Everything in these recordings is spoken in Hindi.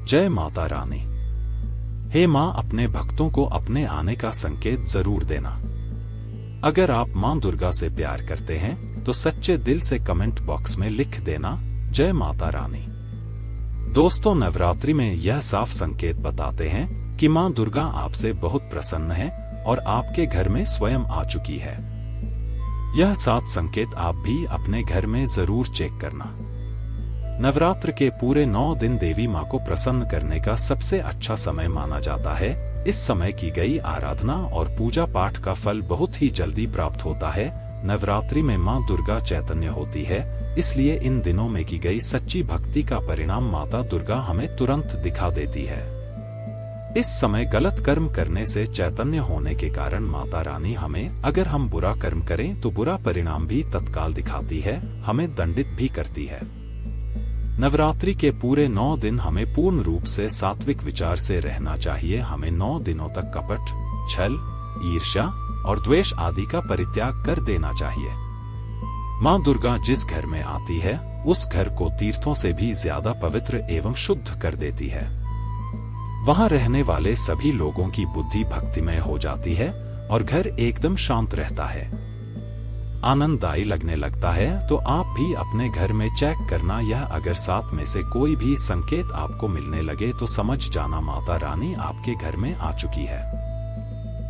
जय माता रानी। हे माँ, अपने भक्तों को अपने आने का संकेत जरूर देना। अगर आप माँ दुर्गा से प्यार करते हैं तो सच्चे दिल से कमेंट बॉक्स में लिख देना जय माता रानी। दोस्तों, नवरात्रि में यह साफ संकेत बताते हैं कि माँ दुर्गा आपसे बहुत प्रसन्न है और आपके घर में स्वयं आ चुकी है। यह 7 संकेत आप भी अपने घर में जरूर चेक करना। नवरात्र के पूरे 9 दिन देवी माँ को प्रसन्न करने का सबसे अच्छा समय माना जाता है। इस समय की गई आराधना और पूजा पाठ का फल बहुत ही जल्दी प्राप्त होता है। नवरात्रि में माँ दुर्गा चैतन्य होती है, इसलिए इन दिनों में की गई सच्ची भक्ति का परिणाम माता दुर्गा हमें तुरंत दिखा देती है। इस समय गलत कर्म करने से चैतन्य होने के कारण माता रानी हमें, अगर हम बुरा कर्म करें तो बुरा परिणाम भी तत्काल दिखाती है, हमें दंडित भी करती है। नवरात्रि के पूरे 9 दिन हमें पूर्ण रूप से सात्विक विचार से रहना चाहिए। हमें 9 दिनों तक कपट, छल, ईर्ष्या और द्वेष आदि का परित्याग कर देना चाहिए। माँ दुर्गा जिस घर में आती है उस घर को तीर्थों से भी ज्यादा पवित्र एवं शुद्ध कर देती है। वहां रहने वाले सभी लोगों की बुद्धि भक्तिमय हो जाती है और घर एकदम शांत रहता है, आनंददायी लगने लगता है। तो आप भी अपने घर में चेक करना। यह अगर 7 में से कोई भी संकेत आपको मिलने लगे तो समझ जाना माता रानी आपके घर में आ चुकी है।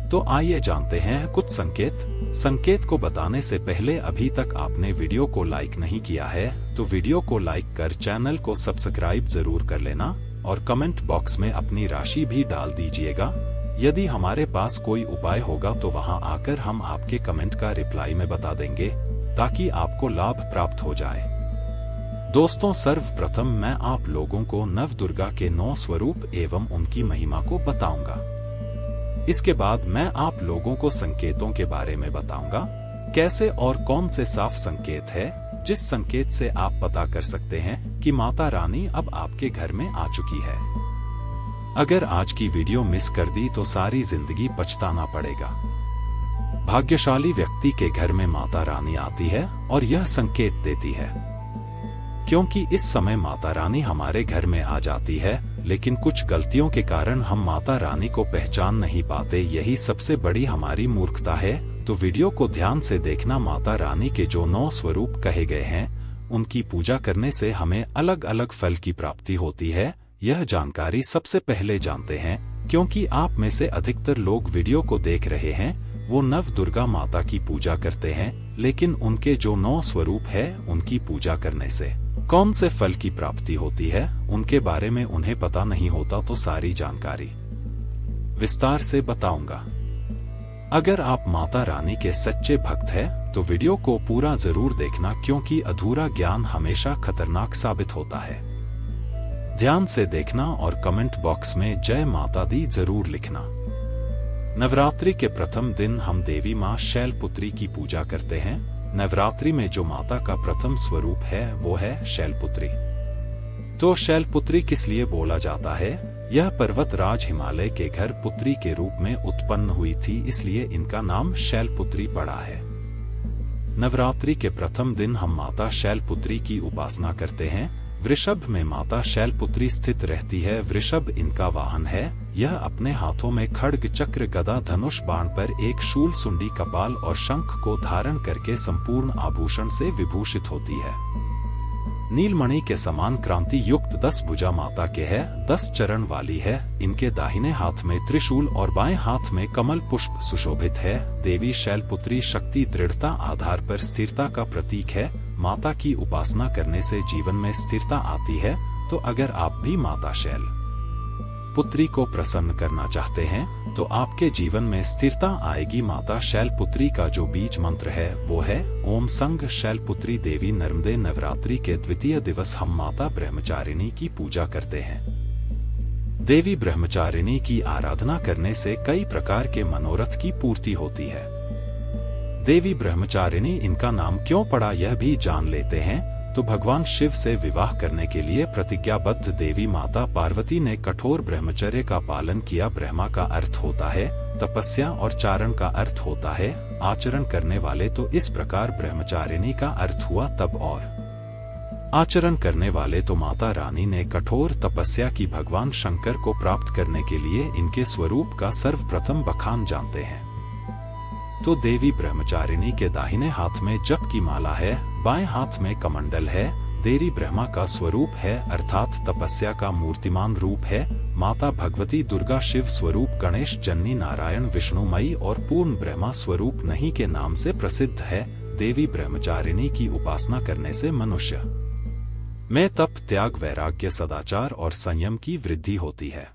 तो आइए जानते हैं कुछ संकेत को बताने से पहले अभी तक आपने वीडियो को लाइक नहीं किया है तो वीडियो को लाइक कर चैनल को सब्सक्राइब जरूर कर लेना और कमेंट बॉक्स में अपनी राशि भी डाल दीजिएगा। यदि हमारे पास कोई उपाय होगा तो वहां आकर हम आपके कमेंट का रिप्लाई में बता देंगे ताकि आपको लाभ प्राप्त हो जाए। दोस्तों, सर्वप्रथम मैं आप लोगों को नव दुर्गा के 9 स्वरूप एवं उनकी महिमा को बताऊंगा। इसके बाद मैं आप लोगों को संकेतों के बारे में बताऊंगा, कैसे और कौन से साफ संकेत है जिस संकेत से आप पता कर सकते हैं कि माता रानी अब आपके घर में आ चुकी है। अगर आज की वीडियो मिस कर दी तो सारी जिंदगी पछताना पड़ेगा। भाग्यशाली व्यक्ति के घर में माता रानी आती है और यह संकेत देती है, क्योंकि इस समय माता रानी हमारे घर में आ जाती है, लेकिन कुछ गलतियों के कारण हम माता रानी को पहचान नहीं पाते। यही सबसे बड़ी हमारी मूर्खता है। तो वीडियो को ध्यान से देखना। माता रानी के जो 9 स्वरूप कहे गए हैं उनकी पूजा करने से हमें अलग अलग फल की प्राप्ति होती है। यह जानकारी सबसे पहले जानते हैं, क्योंकि आप में से अधिकतर लोग वीडियो को देख रहे हैं वो नव दुर्गा माता की पूजा करते हैं, लेकिन उनके जो 9 स्वरूप है उनकी पूजा करने से कौन से फल की प्राप्ति होती है उनके बारे में उन्हें पता नहीं होता। तो सारी जानकारी विस्तार से बताऊंगा। अगर आप माता रानी के सच्चे भक्त हैं तो वीडियो को पूरा जरूर देखना, क्योंकि अधूरा ज्ञान हमेशा खतरनाक साबित होता है। ध्यान से देखना और कमेंट बॉक्स में जय माता दी जरूर लिखना। नवरात्रि के प्रथम दिन हम देवी माँ शैलपुत्री की पूजा करते हैं। नवरात्रि में जो माता का प्रथम स्वरूप है वो है शैलपुत्री। तो शैलपुत्री किस लिए बोला जाता है? यह पर्वत राज हिमालय के घर पुत्री के रूप में उत्पन्न हुई थी, इसलिए इनका नाम शैलपुत्री पड़ा है। नवरात्रि के प्रथम दिन हम माता शैलपुत्री की उपासना करते हैं। वृषभ में माता शैलपुत्री स्थित रहती है। वृषभ इनका वाहन है। यह अपने हाथों में खड्ग, चक्र, गदा, धनुष, बाण पर एक शूल, सुंडी, कपाल और शंख को धारण करके संपूर्ण आभूषण से विभूषित होती है। नीलमणि के समान क्रांति युक्त 10 भुजा माता के है, 10 चरण वाली है। इनके दाहिने हाथ में त्रिशूल और बाएं हाथ में कमल पुष्प सुशोभित है। देवी शैलपुत्री शक्ति, दृढ़ता, आधार पर स्थिरता का प्रतीक है। माता की उपासना करने से जीवन में स्थिरता आती है। तो अगर आप भी माता शैल पुत्री को प्रसन्न करना चाहते हैं तो आपके जीवन में स्थिरता आएगी। माता शैलपुत्री का जो बीज मंत्र है वो है ओम संग शैलपुत्री देवी नर्मदे। नवरात्रि के द्वितीय दिवस हम माता ब्रह्मचारिणी की पूजा करते हैं। देवी ब्रह्मचारिणी की आराधना करने से कई प्रकार के मनोरथ की पूर्ति होती है। देवी ब्रह्मचारिणी इनका नाम क्यों पड़ा यह भी जान लेते हैं। तो भगवान शिव से विवाह करने के लिए प्रतिज्ञाबद्ध देवी माता पार्वती ने कठोर ब्रह्मचर्य का पालन किया। ब्रह्मा का अर्थ होता है तपस्या और चारण का अर्थ होता है आचरण करने वाले। तो इस प्रकार ब्रह्मचारिणी का अर्थ हुआ तब और आचरण करने वाले तो माता रानी ने कठोर तपस्या की भगवान शंकर को प्राप्त करने के लिए इनके स्वरूप का सर्वप्रथम बखान जानते हैं। तो देवी ब्रह्मचारिणी के दाहिने हाथ में जप की माला है, बाएं हाथ में कमंडल है, देवी ब्रह्मा का स्वरूप है अर्थात तपस्या का मूर्तिमान रूप है। माता भगवती दुर्गा शिव स्वरूप, गणेश जन्नी, नारायण विष्णुमयी और पूर्ण ब्रह्मा स्वरूप नहीं के नाम से प्रसिद्ध है। देवी ब्रह्मचारिणी की उपासना करने से मनुष्य में तप, त्याग, वैराग्य, सदाचार और संयम की वृद्धि होती है।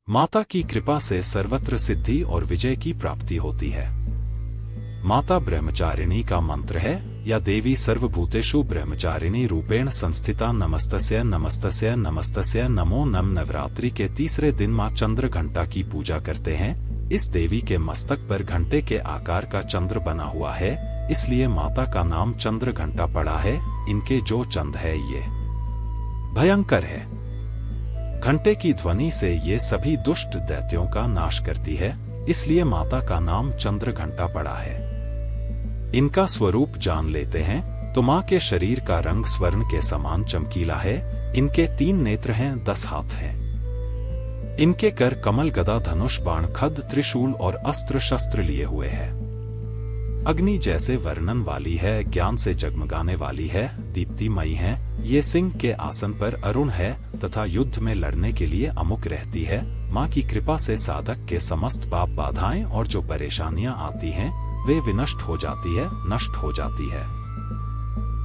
माता की कृपा से सर्वत्र सिद्धि और विजय की प्राप्ति होती है। माता ब्रह्मचारिणी का मंत्र है, या देवी सर्वभूतेषु ब्रह्मचारिणी रूपेण संस्थिता नमस्तस्य नमस्तस्य नमस्तस्य नमो नम। नवरात्रि के तीसरे दिन मां चंद्र घंटा की पूजा करते हैं। इस देवी के मस्तक पर घंटे के आकार का चंद्र बना हुआ है, इसलिए माता का नाम चंद्र घंटा पड़ा है। इनके जो चंद है ये भयंकर है। घंटे की ध्वनि से ये सभी दुष्ट दैत्यों का नाश करती है, इसलिए माता का नाम चंद्र घंटा पड़ा है। इनका स्वरूप जान लेते हैं तो मां के शरीर का रंग स्वर्ण के समान चमकीला है। इनके 3 नेत्र हैं, 10 हाथ हैं। इनके कर कमल, गदा, धनुष, बाण, खड्ग, त्रिशूल और अस्त्र शस्त्र लिए हुए हैं। अग्नि जैसे वर्णन वाली है, ज्ञान से जगमगाने वाली है, दीप्तिमयी है। ये सिंह के आसन पर अरुण है तथा युद्ध में लड़ने के लिए अमुक रहती है। मां की कृपा से साधक के समस्त पाप, बाधाएं और जो परेशानियां आती हैं वे विनष्ट हो जाती है, नष्ट हो जाती है।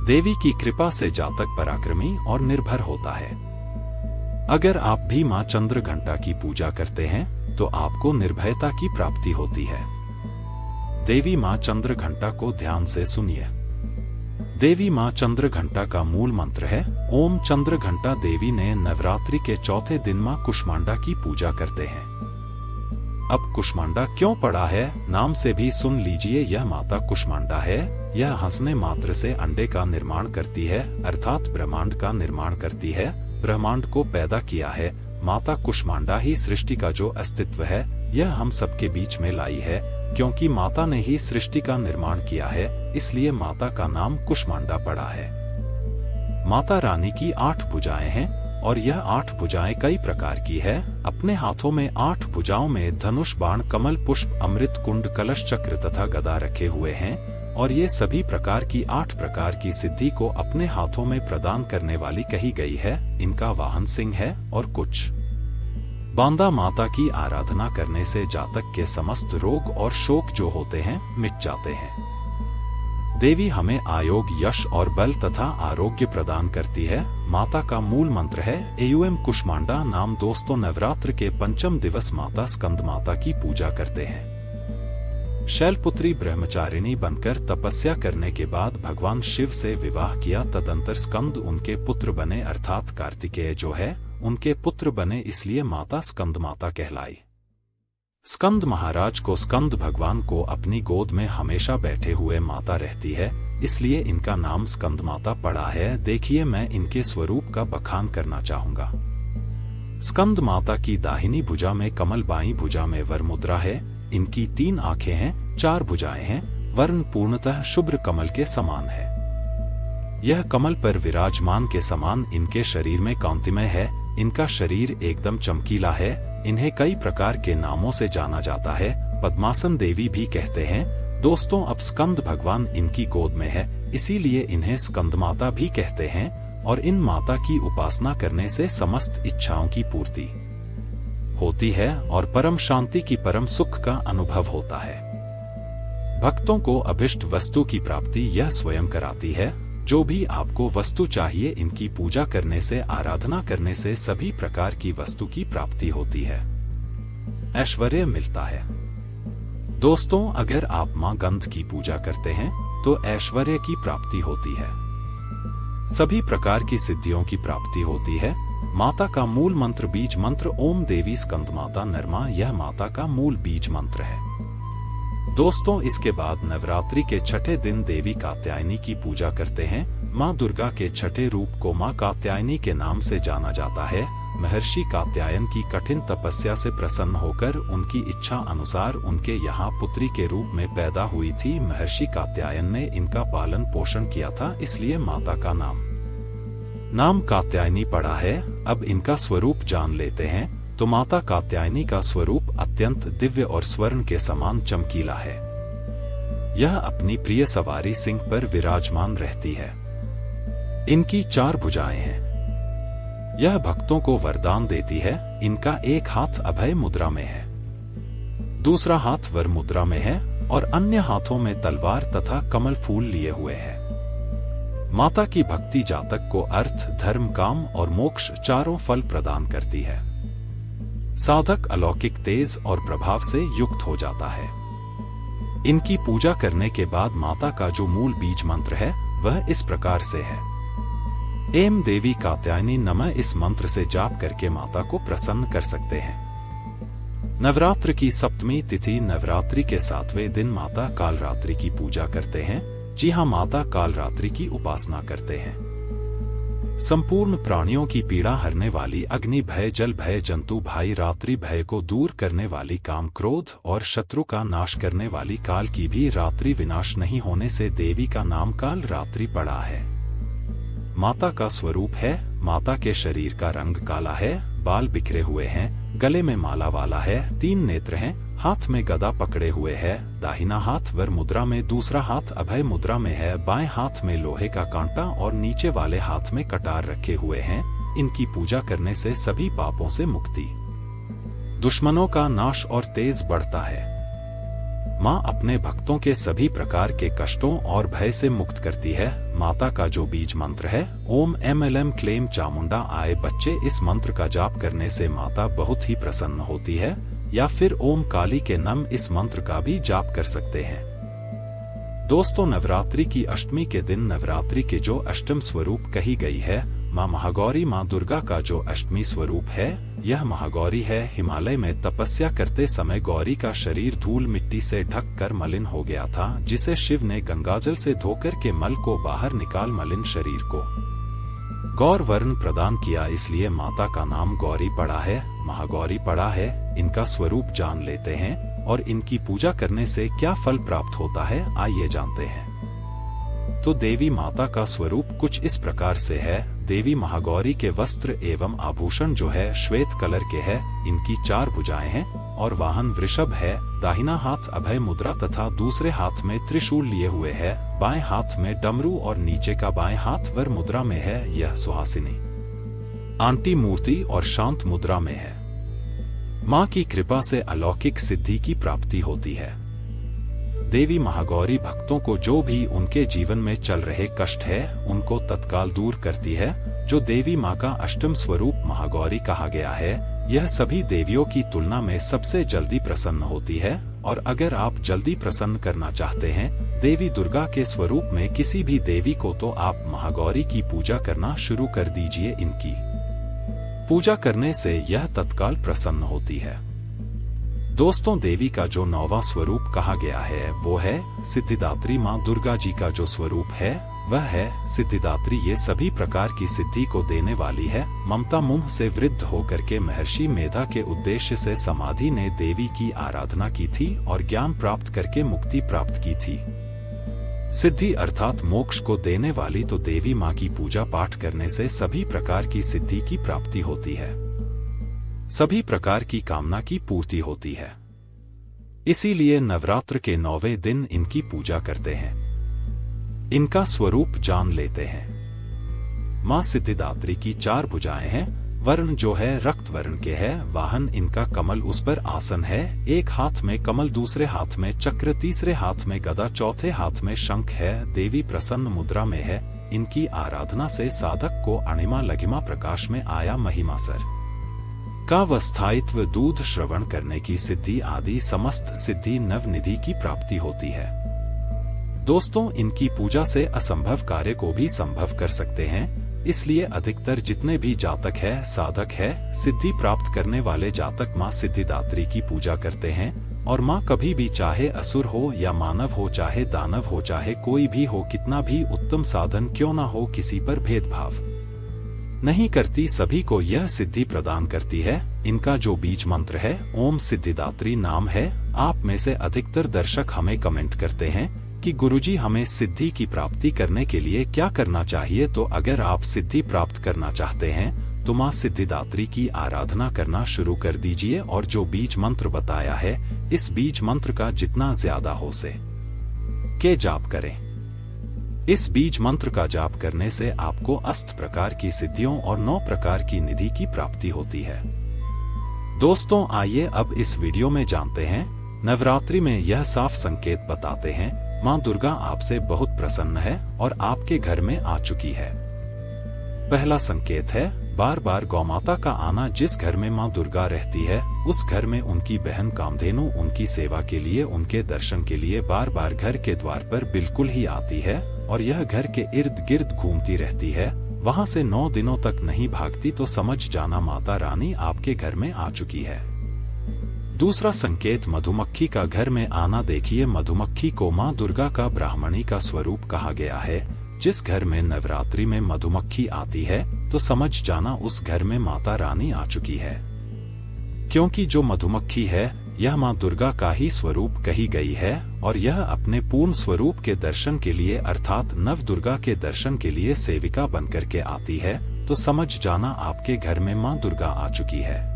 देवी की कृपा से जातक पराक्रमी और निर्भर होता है। अगर आप भी मां चंद्र घंटा की पूजा करते हैं तो आपको निर्भयता की प्राप्ति होती है। देवी मां चंद्र घंटा को ध्यान से सुनिए। देवी मां चंद्र घंटा का मूल मंत्र है ओम चंद्र घंटा। देवी ने नवरात्रि के चौथे दिन मां कुष्मांडा की पूजा करते हैं। अब कुष्मांडा क्यों पड़ा है, नाम से भी सुन लीजिए, यह माता कुष्मांडा है। यह हंसने मात्र से अंडे का निर्माण करती है, अर्थात ब्रह्मांड का निर्माण करती है, ब्रह्मांड को पैदा किया है। माता कुष्मांडा ही सृष्टि का जो अस्तित्व है यह हम सबके बीच में लाई है। क्योंकि माता ने ही सृष्टि का निर्माण किया है, इसलिए माता का नाम कुष्मांडा पड़ा है। माता रानी की 8 भुजाएं हैं और यह 8 भुजाएं कई प्रकार की है। अपने हाथों में 8 भुजाओं में धनुष, बाण, कमल, पुष्प, अमृत कुंड, कलश, चक्र तथा गदा रखे हुए हैं और ये सभी प्रकार की 8 प्रकार की सिद्धि को अपने हाथों में प्रदान करने वाली कही गई है। इनका वाहन सिंह है और कुछ बांदा। माता की आराधना करने से जातक के समस्त रोग और शोक जो होते हैं मिट जाते हैं। देवी हमें आयोग, यश और बल तथा आरोग्य प्रदान करती है। माता का मूल मंत्र है एयूएम कुष्मांडा नाम। दोस्तों, नवरात्र के 5वें दिवस माता स्कंद माता की पूजा करते हैं। शैलपुत्री ब्रह्मचारिणी बनकर तपस्या करने के बाद भगवान शिव से विवाह किया। तदंतर स्कंद उनके पुत्र बने, अर्थात कार्तिकेय जो है उनके पुत्र बने, इसलिए माता स्कंद माता कहलाई। स्कंद महाराज को, स्कंद भगवान को अपनी गोद में हमेशा बैठे हुए माता रहती है, इसलिए इनका नाम स्कंद माता पड़ा है। देखिए, मैं इनके स्वरूप का बखान करना चाहूंगा। स्कंद माता की दाहिनी भुजा में कमल, बाईं भुजा में वर मुद्रा है। इनकी 3 आंखें हैं, 4 भुजाएं हैं। वर्ण पूर्णतः शुभ्र कमल के समान है। यह कमल पर विराजमान के समान इनके शरीर में कांतिमय है। इनका शरीर एकदम चमकीला है। इन्हें कई प्रकार के नामों से जाना जाता है, पद्मासन देवी भी कहते हैं। दोस्तों, अब स्कंद भगवान इनकी गोद में है, इसीलिए इन्हें स्कंद माता भी कहते हैं और इन माता की उपासना करने से समस्त इच्छाओं की पूर्ति होती है और परम शांति की, परम सुख का अनुभव होता है। भक्तों को अभिष्ट वस्तु की प्राप्ति यह स्वयं कराती है। जो भी आपको वस्तु चाहिए, इनकी पूजा करने से, आराधना करने से सभी प्रकार की वस्तु की प्राप्ति होती है, ऐश्वर्य मिलता है। दोस्तों, अगर आप मां गंध की पूजा करते हैं तो ऐश्वर्य की प्राप्ति होती है, सभी प्रकार की सिद्धियों की प्राप्ति होती है। माता का मूल मंत्र बीज मंत्र ओम देवी स्कंद माता नरमा, यह माता का मूल बीज मंत्र है। दोस्तों, इसके बाद नवरात्रि के 6ठे दिन देवी कात्यायनी की पूजा करते हैं। मां दुर्गा के 6ठे रूप को मां कात्यायनी के नाम से जाना जाता है। महर्षि कात्यायन की कठिन तपस्या से प्रसन्न होकर उनकी इच्छा अनुसार उनके यहाँ पुत्री के रूप में पैदा हुई थी। महर्षि कात्यायन ने इनका पालन पोषण किया था, इसलिए माता का नाम नाम कात्यायनी पड़ा है। अब इनका स्वरूप जान लेते हैं। तो माता कात्यायनी का स्वरूप अत्यंत दिव्य और स्वर्ण के समान चमकीला है। यह अपनी प्रिय सवारी सिंह पर विराजमान रहती है। इनकी 4 भुजाएं हैं। यह भक्तों को वरदान देती है। इनका एक हाथ अभय मुद्रा में है, दूसरा हाथ वर मुद्रा में है और अन्य हाथों में तलवार तथा कमल फूल लिए हुए है। माता की भक्ति जातक को अर्थ, धर्म, काम और मोक्ष चारों फल प्रदान करती है। साधक अलौकिक तेज और प्रभाव से युक्त हो जाता है। इनकी पूजा करने के बाद माता का जो मूल बीज मंत्र है वह इस प्रकार से है। एम देवी कात्यायनी नमः। इस मंत्र से जाप करके माता को प्रसन्न कर सकते हैं। नवरात्र की सप्तमी तिथि नवरात्रि के 7वें दिन माता कालरात्रि की पूजा करते हैं। जी हाँ, माता कालरात्रि की उपासना करते हैं। संपूर्ण प्राणियों की पीड़ा हरने वाली, अग्नि भय, जल भय, जंतु भाई, रात्रि भय को दूर करने वाली, काम, क्रोध और शत्रु का नाश करने वाली, काल की भी रात्रि विनाश नहीं होने से देवी का नाम कालरात्रि पड़ा है। माता का स्वरूप है। माता के शरीर का रंग काला है, बाल बिखरे हुए हैं, गले में माला वाला है, 3 नेत्र हैं, हाथ में गदा पकड़े हुए है, दाहिना हाथ वर मुद्रा में, दूसरा हाथ अभय मुद्रा में है, बाएं हाथ में लोहे का कांटा और नीचे वाले हाथ में कटार रखे हुए हैं। इनकी पूजा करने से सभी पापों से मुक्ति, दुश्मनों का नाश और तेज बढ़ता है। माँ अपने भक्तों के सभी प्रकार के कष्टों और भय से मुक्त करती है। माता का जो बीज मंत्र है ओम MLM क्लेम चामुंडा आए बच्चे, इस मंत्र का जाप करने से माता बहुत ही प्रसन्न होती है। या फिर ओम काली के नम, इस मंत्र का भी जाप कर सकते हैं। दोस्तों, नवरात्रि की अष्टमी के दिन नवरात्रि के जो अष्टम स्वरूप कही गई है माँ महागौरी, माँ दुर्गा का जो अष्टमी स्वरूप है यह महागौरी है। हिमालय में तपस्या करते समय गौरी का शरीर धूल मिट्टी से ढक कर मलिन हो गया था, जिसे शिव ने गंगाजल से धोकर के मल को बाहर निकाल मलिन शरीर को गौर वर्ण प्रदान किया, इसलिए माता का नाम गौरी पड़ा है, महागौरी पड़ा है। इनका स्वरूप जान लेते हैं और इनकी पूजा करने से क्या फल प्राप्त होता है आइए जानते हैं। तो देवी माता का स्वरूप कुछ इस प्रकार से है। देवी महागौरी के वस्त्र एवं आभूषण जो है श्वेत कलर के है। इनकी 4 भुजाएं हैं और वाहन वृषभ है। दाहिना हाथ अभय मुद्रा तथा दूसरे हाथ में त्रिशूल लिए हुए है। बाएं हाथ में डमरू और नीचे का बाएं हाथ वर मुद्रा में है। यह सुहासिनी, आंटी मूर्ति और शांत मुद्रा में है। माँ की कृपा से अलौकिक सिद्धि की प्राप्ति होती है। देवी महागौरी भक्तों को जो भी उनके जीवन में चल रहे कष्ट है उनको तत्काल दूर करती है। जो देवी माँ का अष्टम स्वरूप महागौरी कहा गया है, यह सभी देवियों की तुलना में सबसे जल्दी प्रसन्न होती है। और अगर आप जल्दी प्रसन्न करना चाहते हैं देवी दुर्गा के स्वरूप में किसी भी देवी को, तो आप महागौरी की पूजा करना शुरू कर दीजिए। इनकी पूजा करने से यह तत्काल प्रसन्न होती है। दोस्तों, देवी का जो 9वां स्वरूप कहा गया है वो है सिद्धिदात्री। माँ दुर्गा जी का जो स्वरूप है वह है सिद्धिदात्री। ये सभी प्रकार की सिद्धि को देने वाली है। ममता मुंह से वृद्ध होकर के महर्षि मेधा के उद्देश्य से समाधि ने देवी की आराधना की थी और ज्ञान प्राप्त करके मुक्ति प्राप्त की थी। सिद्धि अर्थात मोक्ष को देने वाली तो देवी माँ की पूजा पाठ करने से सभी प्रकार की सिद्धि की प्राप्ति होती है, सभी प्रकार की कामना की पूर्ति होती है। इसीलिए नवरात्र के 9वें दिन इनकी पूजा करते हैं, इनका स्वरूप जान लेते हैं। माँ सिद्धिदात्री की 4 भुजाएं हैं। वर्ण जो है रक्त वर्ण के है। वाहन इनका कमल, उस पर आसन है। एक हाथ में कमल, दूसरे हाथ में चक्र, तीसरे हाथ में गदा, चौथे हाथ में शंख है। देवी प्रसन्न मुद्रा में है। इनकी आराधना से साधक को अणिमा लघिमा प्रकाश में आया महिमासर का अवस्थायित्व, दूध श्रवण करने की सिद्धि आदि समस्त सिद्धि नवनिधि की प्राप्ति होती है। दोस्तों, इनकी पूजा से असंभव कार्य को भी संभव कर सकते हैं। इसलिए अधिकतर जितने भी जातक है, साधक है, सिद्धि प्राप्त करने वाले जातक माँ सिद्धिदात्री की पूजा करते हैं। और माँ कभी भी, चाहे असुर हो या मानव हो, चाहे दानव हो, चाहे कोई भी हो, कितना भी उत्तम साधन क्यों ना हो, किसी पर भेदभाव नहीं करती, सभी को यह सिद्धि प्रदान करती है। इनका जो बीज मंत्र है ओम सिद्धिदात्री नाम है। आप में से अधिकतर दर्शक हमें कमेंट करते हैं कि गुरुजी हमें सिद्धि की प्राप्ति करने के लिए क्या करना चाहिए। तो अगर आप सिद्धि प्राप्त करना चाहते हैं तो मां सिद्धिदात्री की आराधना करना शुरू कर दीजिए और जो बीज मंत्र बताया है इस बीज मंत्र का जितना ज्यादा हो सके जाप करें। इस बीज मंत्र का जाप करने से आपको 8 प्रकार की सिद्धियों और 9 प्रकार की निधि की प्राप्ति होती है। दोस्तों आइए अब इस वीडियो में जानते हैं, नवरात्रि में यह साफ संकेत बताते हैं मां दुर्गा आपसे बहुत प्रसन्न है और आपके घर में आ चुकी है। पहला संकेत है बार बार गौमाता का आना। जिस घर में मां दुर्गा रहती है उस घर में उनकी बहन कामधेनु उनकी सेवा के लिए, उनके दर्शन के लिए बार बार घर के द्वार पर बिल्कुल ही आती है और यह घर के इर्द गिर्द घूमती रहती है। वहां से 9 दिनों तक नहीं भागती तो समझ जाना माता रानी आपके घर में आ चुकी है। दूसरा संकेत मधुमक्खी का घर में आना। देखिए मधुमक्खी को मां दुर्गा का ब्राह्मणी का स्वरूप कहा गया है। जिस घर में नवरात्रि में मधुमक्खी आती है तो समझ जाना उस घर में माता रानी आ चुकी है, क्योंकि जो मधुमक्खी है यह मां दुर्गा का ही स्वरूप कही गई है और यह अपने पूर्ण स्वरूप के दर्शन के लिए अर्थात नव दुर्गा के दर्शन के लिए सेविका बनकर के आती है। तो समझ जाना आपके घर में मां दुर्गा आ चुकी है।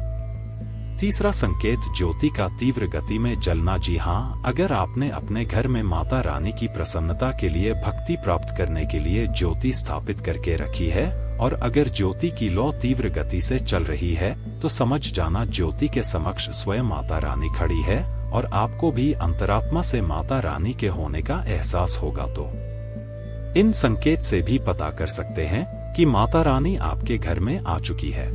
तीसरा संकेत ज्योति का तीव्र गति में जलना। जी हाँ, अगर आपने अपने घर में माता रानी की प्रसन्नता के लिए भक्ति प्राप्त करने के लिए ज्योति स्थापित करके रखी है और अगर ज्योति की लौ तीव्र गति से चल रही है तो समझ जाना ज्योति के समक्ष स्वयं माता रानी खड़ी है और आपको भी अंतरात्मा से माता रानी के होने का एहसास होगा। तो इन संकेत से भी पता कर सकते हैं कि माता रानी आपके घर में आ चुकी है।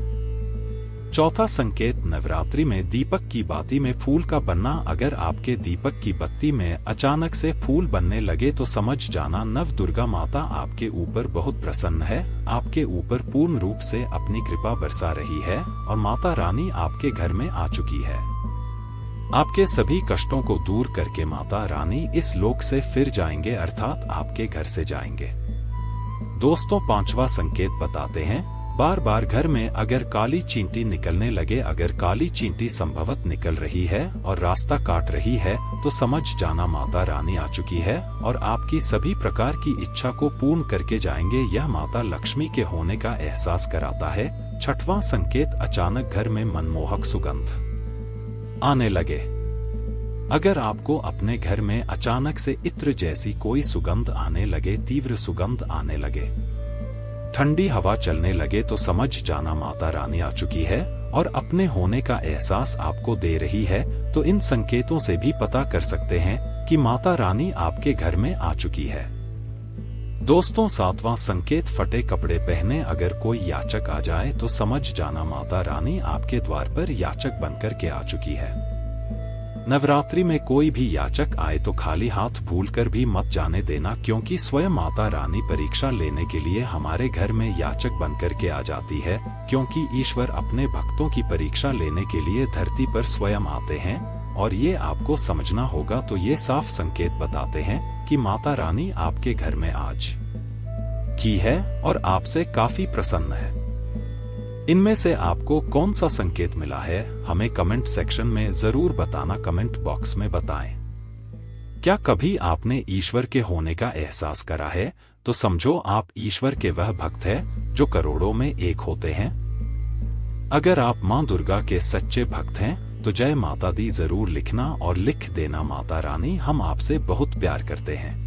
चौथा संकेत नवरात्रि में दीपक की बाती में फूल का बनना। अगर आपके दीपक की बत्ती में अचानक से फूल बनने लगे तो समझ जाना नव दुर्गा माता आपके ऊपर बहुत प्रसन्न है, आपके ऊपर पूर्ण रूप से अपनी कृपा बरसा रही है और माता रानी आपके घर में आ चुकी है। आपके सभी कष्टों को दूर करके माता रानी इस लोक से फिर जाएंगे अर्थात आपके घर से जाएंगे। दोस्तों पांचवा संकेत बताते हैं बार बार घर में अगर काली चींटी निकलने लगे। अगर काली चींटी संभवत निकल रही है और रास्ता काट रही है तो समझ जाना माता रानी आ चुकी है और आपकी सभी प्रकार की इच्छा को पूर्ण करके जाएंगे। यह माता लक्ष्मी के होने का एहसास कराता है। छठवां संकेत अचानक घर में मनमोहक सुगंध आने लगे। अगर आपको अपने घर में अचानक से इत्र जैसी कोई सुगंध आने लगे, तीव्र सुगंध आने लगे, ठंडी हवा चलने लगे तो समझ जाना माता रानी आ चुकी है और अपने होने का एहसास आपको दे रही है। तो इन संकेतों से भी पता कर सकते हैं कि माता रानी आपके घर में आ चुकी है। दोस्तों सातवां संकेत फटे कपड़े पहने। अगर कोई याचक आ जाए तो समझ जाना माता रानी आपके द्वार पर याचक बनकर के आ चुकी है। नवरात्रि में कोई भी याचक आए तो खाली हाथ भूलकर भी मत जाने देना, क्योंकि स्वयं माता रानी परीक्षा लेने के लिए हमारे घर में याचक बनकर के आ जाती है। क्योंकि ईश्वर अपने भक्तों की परीक्षा लेने के लिए धरती पर स्वयं आते हैं और ये आपको समझना होगा। तो ये साफ संकेत बताते हैं कि माता रानी आपके घर में आज की है और आपसे काफी प्रसन्न है। इनमें से आपको कौन सा संकेत मिला है हमें कमेंट सेक्शन में जरूर बताना, कमेंट बॉक्स में बताएं। क्या कभी आपने ईश्वर के होने का एहसास करा है? तो समझो आप ईश्वर के वह भक्त हैं जो करोड़ों में एक होते हैं। अगर आप मां दुर्गा के सच्चे भक्त हैं तो जय माता दी जरूर लिखना और लिख देना। माता रानी हम आपसे बहुत प्यार करते हैं।